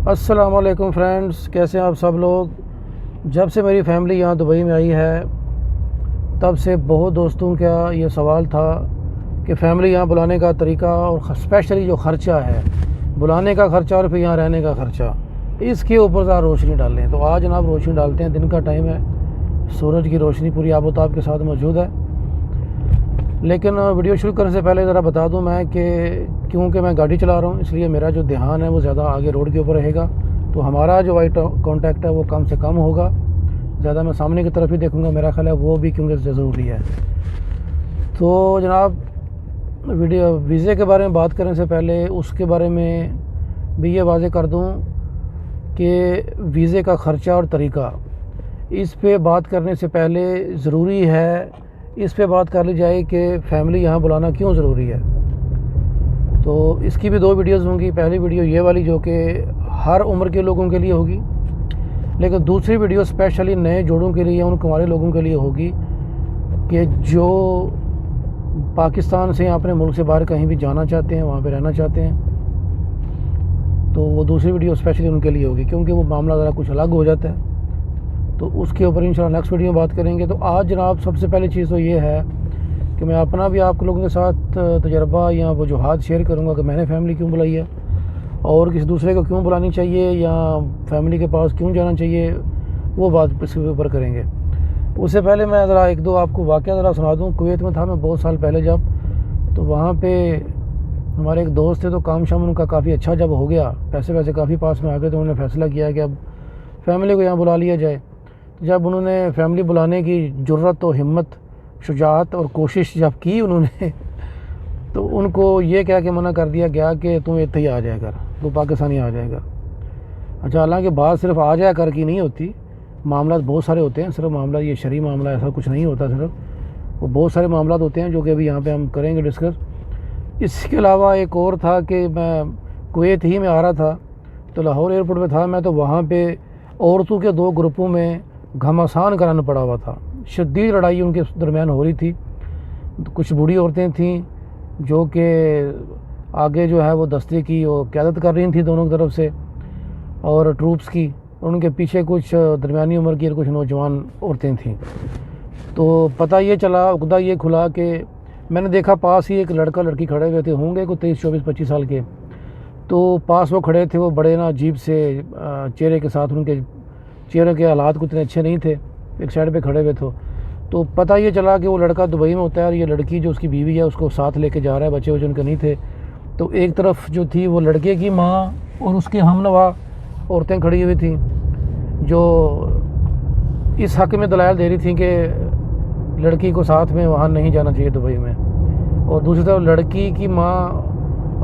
अस्सलाम वालेकुम फ्रेंड्स, कैसे हैं आप सब लोग। जब से मेरी फैमिली यहाँ दुबई में आई है तब से बहुत दोस्तों का ये सवाल था कि फ़ैमिली यहाँ बुलाने का तरीका और स्पेशली जो ख़र्चा है, बुलाने का ख़र्चा और फिर यहाँ रहने का ख़र्चा, इसके ऊपर ज़रा रोशनी डालें। तो आज जनाब रोशनी डालते हैं। दिन का टाइम है, सूरज की रोशनी पूरी आबोताब के साथ मौजूद है। लेकिन वीडियो शुरू करने से पहले ज़रा बता दूं मैं कि क्योंकि मैं गाड़ी चला रहा हूं, इसलिए मेरा जो ध्यान है वो ज़्यादा आगे रोड के ऊपर रहेगा। तो हमारा जो आई कांटेक्ट है वो कम से कम होगा, ज़्यादा मैं सामने की तरफ ही देखूंगा, मेरा ख्याल है वो भी क्योंकि ज़रूरी है। तो जनाब वीज़े के बारे में बात करने से पहले उसके बारे में भी ये वाज़े कर दूँ कि वीज़े का ख़र्चा और तरीका, इस पे बात करने से पहले ज़रूरी है इस पे बात कर ली जाए कि फ़ैमिली यहाँ बुलाना क्यों ज़रूरी है। तो इसकी भी 2 वीडियोज़ होंगी। पहली वीडियो ये वाली जो कि हर उम्र के लोगों के लिए होगी, लेकिन दूसरी वीडियो स्पेशली नए जोड़ों के लिए, उन कुंवारे लोगों के लिए होगी कि जो पाकिस्तान से अपने मुल्क से बाहर कहीं भी जाना चाहते हैं, वहाँ पे रहना चाहते हैं। तो वो दूसरी वीडियो स्पेशली उनके लिए होगी, क्योंकि वो मामला ज़रा कुछ अलग हो जाता है। तो उसके ऊपर इंशाल्लाह नेक्स्ट वीडियो में बात करेंगे। तो आज जनाब सबसे पहली चीज़ तो ये है कि मैं अपना भी आप लोगों के साथ तजर्बा या वजूहात शेयर करूंगा कि मैंने फ़ैमिली क्यों बुलाई है और किसी दूसरे को क्यों बुलानी चाहिए या फ़ैमिली के पास क्यों जाना चाहिए, वो बात इसके ऊपर करेंगे। उससे पहले मैं ज़रा 1-2 आपको वाक़या ज़रा सुना दूँ। कुवैत में था मैं बहुत साल पहले जब, तो वहाँ पर हमारे एक दोस्त थे, तो काम शाम उनका काफ़ी अच्छा जब हो गया, पैसे वैसे काफ़ी पास में आ गए, तो उन्होंने फ़ैसला किया कि अब फैमिली को यहाँ बुला लिया जाए। जब उन्होंने फैमिली बुलाने की जुर्रत और हिम्मत, शुजाअत और कोशिश जब की उन्होंने, तो उनको ये कह के मना कर दिया गया कि तुम इत्थे ही आ जाया कर, तू पाकिस्तानी आ जाएगा। अच्छा, हालांकि बात सिर्फ आ जाया कर की नहीं होती, मामला बहुत सारे होते हैं। सिर्फ मामला ये शरई मामला ऐसा कुछ नहीं होता, सिर्फ वो बहुत सारे मामला होते हैं जो कि अभी यहाँ पे हम करेंगे डिस्कस। इसके अलावा एक और था कि मैं कुवैत ही में आ रहा था, तो लाहौर एयरपोर्ट पर था मैं, तो वहाँ पर औरतों के 2 ग्रुपों में घमासान कराना पड़ा हुआ था। शदीद लड़ाई उनके दरमियान हो रही थी। कुछ बूढ़ी औरतें थीं जो कि आगे जो है वो दस्ते की वो क़यादत कर रही थी दोनों तरफ से, और ट्रूप्स की। उनके पीछे कुछ दरमियानी उम्र की और कुछ नौजवान औरतें थीं। तो पता ये चला, उकदा ये खुला कि मैंने देखा पास ही एक लड़का लड़की खड़े हुए थे, होंगे को 23, 24, 25 साल के। तो पास वो खड़े थे, वो बड़े ना अजीब से चेहरे के साथ, उनके चेहरे के हालात कुछ इतने अच्छे नहीं थे, एक साइड पे खड़े हुए थे। तो पता ये चला कि वो लड़का दुबई में होता है और ये लड़की जो उसकी बीवी है उसको साथ लेके जा रहा है। बच्चे उनके नहीं थे। तो एक तरफ जो थी वो लड़के की माँ और उसकी हमनवा औरतें खड़ी हुई थी जो इस हक़ में दलाइल दे रही थी कि लड़की को साथ में वहाँ नहीं जाना चाहिए दुबई में। और दूसरी तरफ लड़की की माँ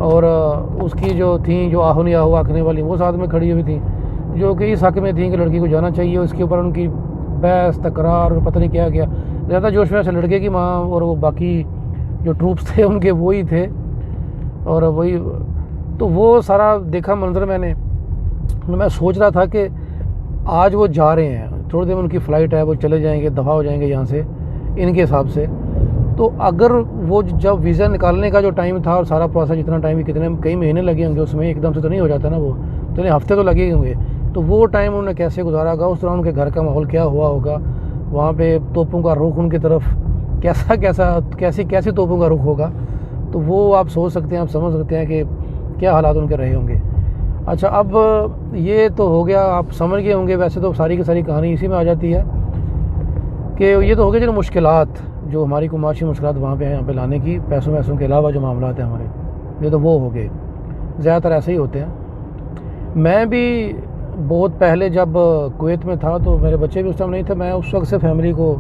और उसकी जो थी जो आहो नहीं आहो आखने वाली, वो साथ में खड़ी हुई थी, जो कि इस हक़ में थी कि लड़की को जाना चाहिए। उसके ऊपर उनकी बहस तकरार और पता नहीं क्या क्या, ज़्यादा जोश में से लड़के की माँ और वो बाकी जो ट्रूप्स थे उनके वही थे और वही। तो वो सारा देखा मंजर मैंने, मैं सोच रहा था कि आज वो जा रहे हैं, थोड़ी देर में उनकी फ़्लाइट है, वो चले जाएंगे, दफ़ा हो जाएंगे यहाँ से इनके हिसाब से। तो अगर वो जब वीज़ा निकालने का जो टाइम था और सारा प्रोसेस, जितना टाइम, कितने कई महीने लगे होंगे उसमें, एकदम से तो नहीं हो जाता ना, वो चले हफ्ते तो लगे होंगे। तो वो टाइम उन्होंने कैसे गुजारा होगा, उस दौरान उनके घर का माहौल क्या हुआ होगा, वहाँ पे तोपों का रुख उनकी तरफ कैसी तोपों का रुख होगा। तो वो आप सोच सकते हैं, आप समझ सकते हैं कि क्या हालात उनके रहे होंगे। अच्छा, अब ये तो हो गया, आप समझ गए होंगे। वैसे तो सारी की सारी कहानी इसी में आ जाती है कि ये तो हो गया जो मुश्किलात, जो हमारी कुमाशी मुश्किलात वहाँ पे हैं, यहाँ पे लाने की, पैसों के अलावा जो मामला हैं हमारे, ये तो वो हो गए। ज़्यादातर ऐसे ही होते हैं। मैं भी बहुत पहले जब कुवैत में था तो मेरे बच्चे भी उस टाइम नहीं थे, मैं उस वक्त से फैमिली को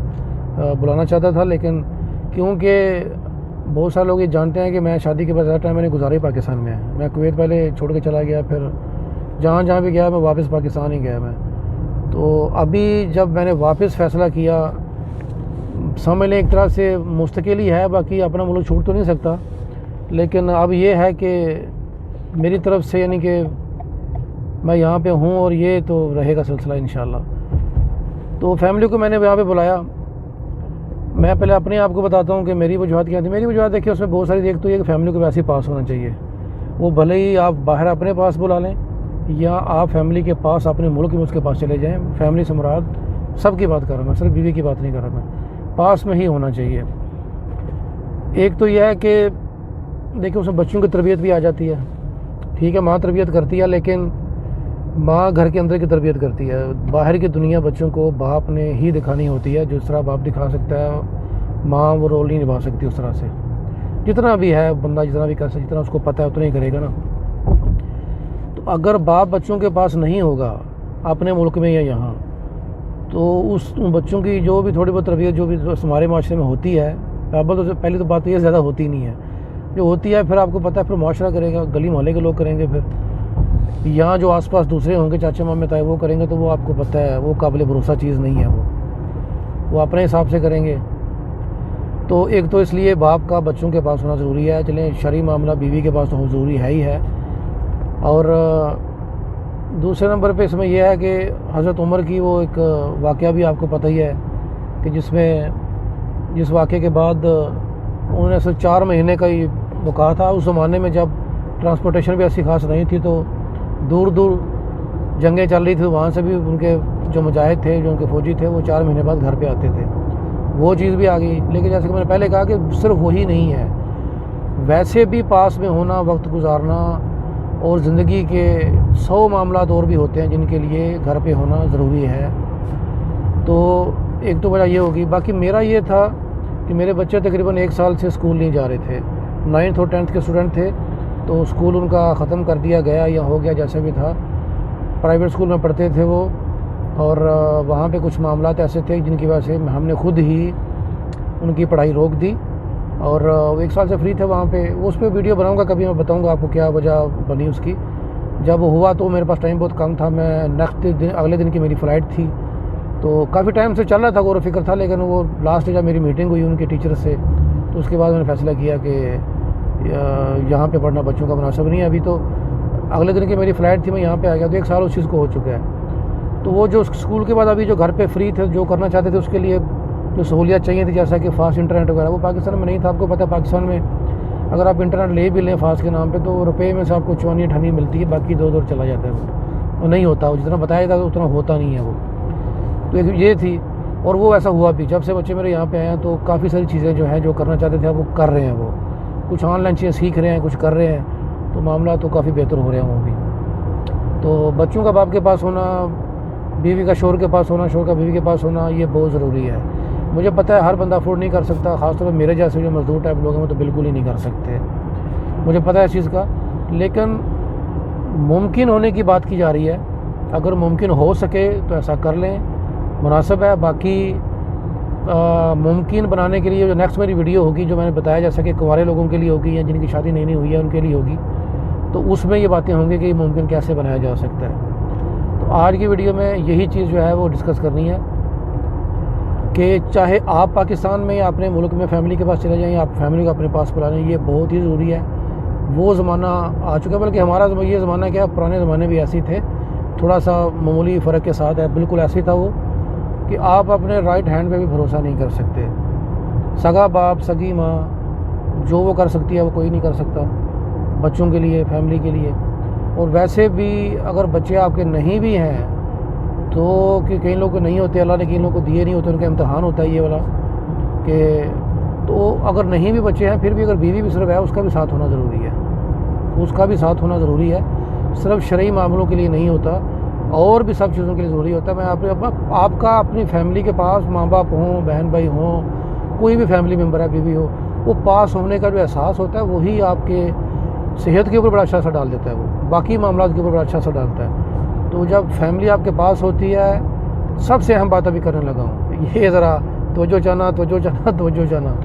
बुलाना चाहता था। लेकिन क्योंकि बहुत सारे लोग ये जानते हैं कि मैं शादी के बाद ज़्यादा टाइम मैंने गुजारा ही पाकिस्तान में है। मैं कुवैत पहले छोड़ के चला गया, फिर जहाँ भी गया मैं वापस पाकिस्तान ही गया मैं। तो अभी जब मैंने वापस फ़ैसला किया, समझ लें एक तरह से मुस्तकिल ही है, बाकी अपना मुल्क छोड़ तो नहीं सकता, लेकिन अब ये है कि मेरी तरफ से, यानी कि मैं यहाँ पे हूँ और ये तो रहेगा सिलसिला इंशाल्लाह। तो फैमिली को मैंने यहाँ पे बुलाया। मैं पहले अपने आप को बताता हूँ कि मेरी वजूहत क्या थी। मेरी वजूहत देखिए उसमें बहुत सारी, एक तो ये कि फैमिली को वैसे ही पास होना चाहिए। वो भले ही आप बाहर अपने पास बुला लें या आप फैमिली के पास अपने मुल्क में उसके पास चले जाएं। फैमिली से मुराद सबकी बात कर रहा हूँ मैं, सिर्फ बीवी की बात नहीं कर रहा मैं, पास में ही होना चाहिए। एक तो यह है कि देखिए उसमें बच्चों की तरबियत भी आ जाती है, ठीक है, माँ तरबियत करती है, लेकिन माँ घर के अंदर की तरबियत करती है। बाहर की दुनिया बच्चों को बाप ने ही दिखानी होती है। जिस तरह बाप दिखा सकता है, माँ वो रोल नहीं निभा सकती उस तरह से। जितना भी है बंदा, जितना भी कर सकता, जितना उसको पता है उतना ही करेगा ना। तो अगर बाप बच्चों के पास नहीं होगा अपने मुल्क में या यहाँ, तो उस बच्चों की जो भी थोड़ी बहुत तरबियत जो भी हमारे माशरे में होती है, पहली तो बात तो ये ज़्यादा होती नहीं है, जो होती है फिर आपको पता है फिर मुआशरा करेगा, गली मोहल्ले के लोग करेंगे, फिर यहाँ जो आसपास दूसरे होंगे चाचा मामे ताए वो करेंगे, तो वो आपको पता है वो काबिल भरोसा चीज़ नहीं है। वो अपने हिसाब से करेंगे। तो एक तो इसलिए बाप का बच्चों के पास होना ज़रूरी है। चलें शरई मामला बीवी के पास तो ज़रूरी है ही है। और दूसरे नंबर पे इसमें यह है कि हज़रत उमर की वो एक वाक़या भी आपको पता ही है कि जिस वाक़े के बाद उन्होंने सिर्फ 4 महीने का ही वो कहा था। उस ज़माने में जब ट्रांसपोर्टेशन भी ऐसी खास नहीं थी, तो दूर दूर जंगें चल रही थी, वहाँ से भी उनके जो मुजाहिद थे, जो उनके फ़ौजी थे, वो 4 महीने बाद घर पे आते थे। वो चीज़ भी आ गई। लेकिन जैसे कि मैंने पहले कहा कि सिर्फ वही नहीं है, वैसे भी पास में होना, वक्त गुजारना और ज़िंदगी के 100 मामला और भी होते हैं जिनके लिए घर पे होना ज़रूरी है। तो एक तो वजह ये होगी। बाकी मेरा ये था कि मेरे बच्चे तकरीबन 1 साल से स्कूल नहीं जा रहे थे। 9th और 10th के स्टूडेंट थे, तो स्कूल उनका ख़त्म कर दिया गया या हो गया जैसे भी था। प्राइवेट स्कूल में पढ़ते थे वो, और वहाँ पे कुछ मामलात ऐसे थे जिनकी वजह से हमने खुद ही उनकी पढ़ाई रोक दी, और वो 1 साल से फ्री थे वहाँ पे। उस पर वीडियो बनाऊँगा कभी, मैं बताऊँगा आपको क्या वजह बनी उसकी। जब हुआ तो मेरे पास टाइम बहुत कम था, मैं नेक्स्ट दिन अगले दिन की मेरी फ़्लाइट थी, तो काफ़ी टाइम से चल रहा था, गौर फिक्र था। लेकिन वो लास्ट जब मेरी मीटिंग हुई उनके टीचर से, तो उसके बाद मैंने फ़ैसला किया कि यहाँ पे पढ़ना बच्चों का मुनासिब नहीं है। अभी तो अगले दिन की मेरी फ़्लाइट थी, मैं यहाँ पे आ गया, तो 1 साल उस चीज़ को हो चुका है। तो वो जो स्कूल के बाद अभी जो घर पे फ्री थे, जो करना चाहते थे, उसके लिए जो सहूलियत चाहिए थी, जैसा कि फ़ास्ट इंटरनेट वगैरह, वो पाकिस्तान में नहीं था। आपको पता है पाकिस्तान में अगर आप इंटरनेट ले भी लें फ़ास्ट के नाम पे, तो रुपये में से आपको 54-58 मिलती है, बाकी 2 चला जाता है वो नहीं होता। वो जितना बताया जाता है उतना होता नहीं है वो। तो एक ये थी, और वो ऐसा हुआ भी। जब से बच्चे मेरे यहाँ पे आए हैं, तो काफ़ी सारी चीज़ें जो हैं, जो करना चाहते थे, वो कर रहे हैं। वो कुछ ऑनलाइन चीज़ें सीख रहे हैं, कुछ कर रहे हैं, तो मामला तो काफ़ी बेहतर हो रहे हैं वो भी। तो बच्चों का बाप के पास होना, बीवी का शोहर के पास होना, शोहर का बीवी के पास होना, ये बहुत ज़रूरी है। मुझे पता है हर बंदा अफोर्ड नहीं कर सकता, ख़ासतौर पर मेरे जैसे जो मजदूर टाइप लोग हैं वो तो बिल्कुल ही नहीं कर सकते, मुझे पता है इस चीज़ का। लेकिन मुमकिन होने की बात की जा रही है, अगर मुमकिन हो सके तो ऐसा कर लें, मुनासिब है। बाकी मुमकिन बनाने के लिए जो नेक्स्ट मेरी वीडियो होगी, जो मैंने बताया जैसा कि कुंवारे लोगों के लिए होगी या जिनकी शादी नहीं हुई है उनके लिए होगी, तो उसमें ये बातें होंगी कि मुमकिन कैसे बनाया जा सकता है। तो आज की वीडियो में यही चीज़ जो है वो डिस्कस करनी है कि चाहे आप पाकिस्तान में या अपने मुल्क में फैमिली के पास चले जाएँ, आप फैमिली को अपने पास बुला लें, ये बहुत ही ज़रूरी है। वो ज़माना आ चुका है, बल्कि हमारा ये ज़माना क्या, पुराने ज़माने भी ऐसे थे, थोड़ा सा मामूली फ़र्क के साथ है, बिल्कुल ऐसे ही था वो कि आप अपने राइट हैंड पे भी भरोसा नहीं कर सकते। सगा बाप, सगी माँ, जो वो कर सकती है वो कोई नहीं कर सकता बच्चों के लिए, फैमिली के लिए। और वैसे भी अगर बच्चे आपके नहीं भी हैं, तो कि कई लोग को नहीं होते, अल्लाह ने कई लोगों को दिए नहीं होते, उनका इम्तहान होता है ये वाला कि, तो अगर नहीं भी बच्चे हैं, फिर भी अगर बीवी भी सिर्फ है, उसका भी साथ होना ज़रूरी है, उसका भी साथ होना ज़रूरी है। सिर्फ शरई मामलों के लिए नहीं होता, और भी सब चीज़ों के लिए ज़रूरी होता है। मैं आपका अपनी फैमिली के पास माँ बाप हों, बहन भाई हों, कोई भी फैमिली मेम्बर है, बीवी हो, वो पास होने का जो एहसास होता है वही आपके सेहत के ऊपर बड़ा अच्छा असर डाल देता है, वो बाकी मामला के ऊपर बड़ा अच्छा असर डालता है। तो जब फैमिली आपके पास होती है, सबसे अहम बात अभी करने लगा हूँ, ये ज़रा तवज्जो चाहना,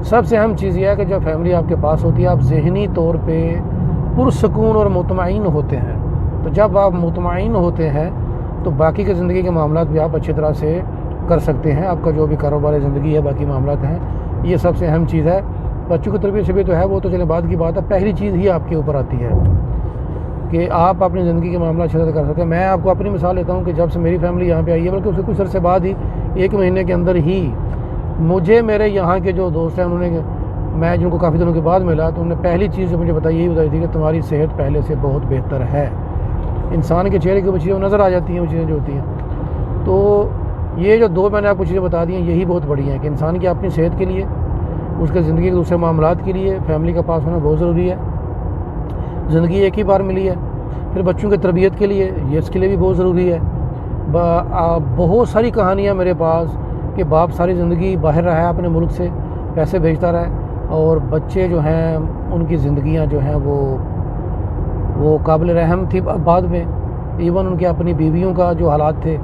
सबसे अहम चीज़ ये है कि जब फैमिली आपके पास होती है, आप ज़हनी तौर पर पुरसकून और मुतमईन होते हैं। तो जब आप मुतमईन होते हैं, तो बाकी के ज़िंदगी के मामलात भी आप अच्छी तरह से कर सकते हैं। आपका जो भी कारोबार ज़िंदगी है, बाकी मामलात हैं, ये सबसे अहम चीज़ है। बच्चों की तरबियत से भी तो है, वो तो चले बाद की बात है। पहली चीज़ ही आपके ऊपर आती है कि आप अपनी ज़िंदगी के मामला अच्छे से कर सकते हैं। मैं आपको अपनी मिसाल लेता हूँ कि जब से मेरी फैमिली यहाँ पे आई है, बल्कि उससे कुछ अर्से बाद ही, 1 महीने के अंदर ही मुझे मेरे यहाँ के जो दोस्त हैं, उन्होंने, मैं जिनको काफ़ी दिनों के बाद मिला, तो उन्होंने पहली चीज़ जो मुझे बताई, यही बताई थी कि तुम्हारी सेहत पहले से बहुत बेहतर है। इंसान के चेहरे के ऊपर चीज़ें नज़र आ जाती हैं, वो चीज़ें जो होती हैं। तो ये जो दो मैंने आपको चीज़ें बता दी हैं, यही बहुत बढ़िया है कि इंसान की अपनी सेहत के लिए, उसके ज़िंदगी के दूसरे मामलात के लिए फैमिली का पास होना बहुत ज़रूरी है। ज़िंदगी एक ही बार मिली है। फिर बच्चों की तरबियत के लिए, ये इसके लिए भी बहुत ज़रूरी है। बहुत सारी कहानियाँ मेरे पास कि बाप सारी ज़िंदगी बाहर रहा है, अपने मुल्क से पैसे भेजता रहा है, और बच्चे जो हैं उनकी ज़िंदगियाँ जो हैं वो काबिल रहम थी बाद में। इवन उनके अपनी बीवियों का जो हालात थे,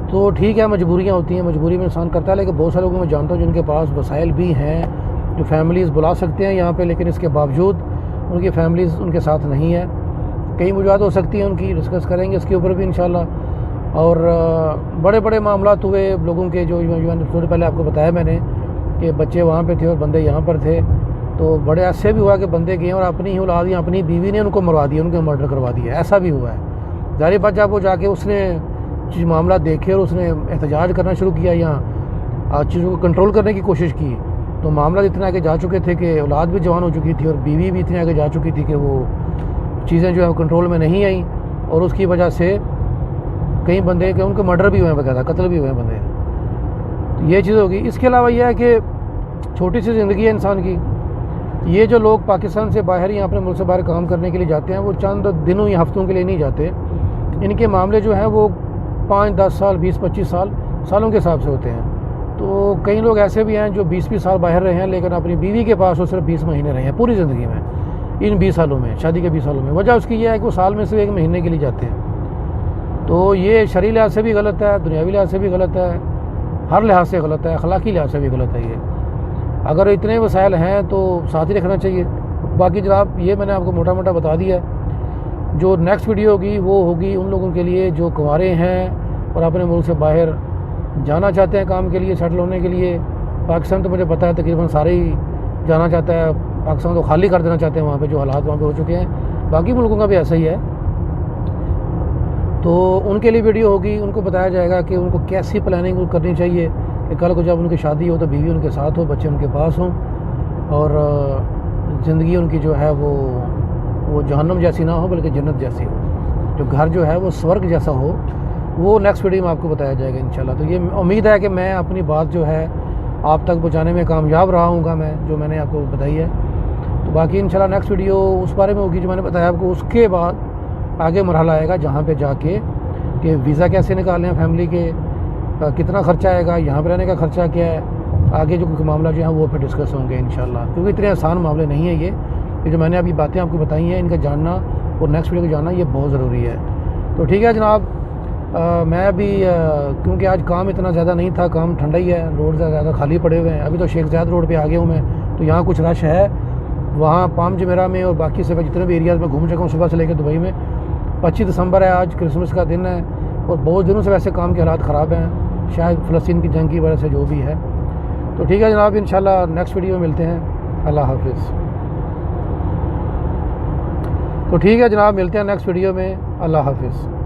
तो ठीक है मजबूरियाँ होती हैं, मजबूरी में इंसान करता है। लेकिन बहुत सारे लोगों को मैं जानता हूँ जिनके पास वसाइल भी हैं, जो फैमिलीज़ बुला सकते हैं यहाँ पे, लेकिन इसके बावजूद उनकी फैमिलीज़ उनके साथ नहीं है। कई वजूहत हो सकती हैं उनकी, डिस्कस करेंगे इसके ऊपर भी इंशाल्लाह। और बड़े बड़े मामलात हुए लोगों के, जो थोड़ी पहले आपको बताया मैंने कि बच्चे वहाँ पे थे और बंदे यहाँ पर थे। तो बड़े ऐसे भी हुआ कि बंदे गए और अपनी ही औलाद या अपनी बीवी ने उनको मरवा दिया, उनको मर्डर करवा दिया, ऐसा भी हुआ है। जाहिर बात जब वो जाके उसने मामला देखे और उसने एहतजाज करना शुरू किया या चीज़ों को कंट्रोल करने की कोशिश की, तो मामला इतना आगे जा चुके थे कि औलाद भी जवान हो चुकी थी और बीवी भी इतनी आगे जा चुकी थी कि वो चीज़ें जो है कंट्रोल में नहीं आई, और उसकी वजह से कई बंदे के उनके मर्डर भी हुए हैं, बकायदा कत्ल भी हुए हैं बंदे। तो ये चीज़ होगी। इसके अलावा यह है कि छोटी सी ज़िंदगी है इंसान की। ये जो लोग पाकिस्तान से बाहर या अपने मुल्क से बाहर काम करने के लिए जाते हैं, वो चंद दिनों या हफ्तों के लिए नहीं जाते। इनके मामले जो हैं वो 5-10 साल, 20-25 सालों के हिसाब से होते हैं। तो कई लोग ऐसे भी हैं जो 20-20 साल बाहर रहे हैं, लेकिन अपनी बीवी के पास वो सिर्फ 20 महीने रहे हैं पूरी ज़िंदगी में, इन 20 सालों में, शादी के 20 सालों में। वजह उसकी यह है कि वो साल में सिर्फ 1 महीने के लिए जाते हैं। तो ये शरई लिहाज से भी गलत है, दुनियावी लिहाज से भी गलत है, हर लिहाज से गलत है, अखलाकी लिहाज से भी गलत है। ये अगर इतने वसाइल हैं तो साथ ही रखना चाहिए। बाकी जनाब ये मैंने आपको मोटा मोटा बता दिया है। जो नेक्स्ट वीडियो होगी वो होगी उन लोगों के लिए जो कुंवारे हैं और अपने मुल्क से बाहर जाना चाहते हैं काम के लिए, सेटल होने के लिए। पाकिस्तान तो मुझे पता है तकरीबन सारे ही जाना चाहता है, पाकिस्तान को खाली कर देना चाहते हैं, वहाँ पे जो हालात वहाँ पे हो चुके हैं। बाकी मुल्कों का भी ऐसा ही है। तो उनके लिए वीडियो होगी, उनको बताया जाएगा कि उनको कैसी प्लानिंग करनी चाहिए कि कल को जब उनकी शादी हो तो बीवी उनके साथ हो, बच्चे उनके पास हों, और ज़िंदगी उनकी जो है वो जहन्नम जैसी ना हो बल्कि जन्नत जैसी हो। जो घर जो है वो स्वर्ग जैसा हो, वो नेक्स्ट वीडियो में आपको बताया जाएगा इंशाल्लाह। तो ये उम्मीद है कि मैं अपनी बात जो है आप तक पहुँचाने में कामयाब रहा हूँगा, मैं जो मैंने आपको बताई है। तो बाकी इंशाल्लाह नेक्स्ट वीडियो उस बारे में होगी जो मैंने बताया आपको। उसके बाद आगे मरहला आएगा जहाँ पे जाके कि वीज़ा कैसे निकालने हैं फैमिली के, कितना ख़र्चा आएगा, यहाँ पर रहने का ख़र्चा क्या है, आगे जो मामला जो है वो फिर डिस्कस होंगे इंशाल्लाह। क्योंकि इतने आसान मामले नहीं है ये जो मैंने अभी बातें आपको बताई हैं, इनका जानना और नेक्स्ट वीडियो को जानना ये बहुत ज़रूरी है। तो ठीक है जनाब, मैं अभी क्योंकि आज काम इतना ज़्यादा नहीं था, काम ठंडा ही है, रोड ज़्यादा खाली पड़े हुए हैं। अभी तो शेख ज़ायद रोड पे आ गया हूँ मैं, तो यहाँ कुछ रश है। वहाँ पाम जुमेरा में और बाकी से जितने भी एरियाज़ में घूम चुका हूँ सुबह से लेकर दुबई में। 25 दिसंबर है आज, क्रिसमस का दिन है, और बहुत दिनों से वैसे काम के हालात ख़राब हैं, शायद फ़लस्तीन की जंग की वजह से जो भी है। तो ठीक है जनाब, इंशाल्लाह नेक्स्ट वीडियो में मिलते हैं। अल्लाह हाफिज़। तो ठीक है जनाब, मिलते हैं नेक्स्ट वीडियो में। अल्लाह हाफिज़।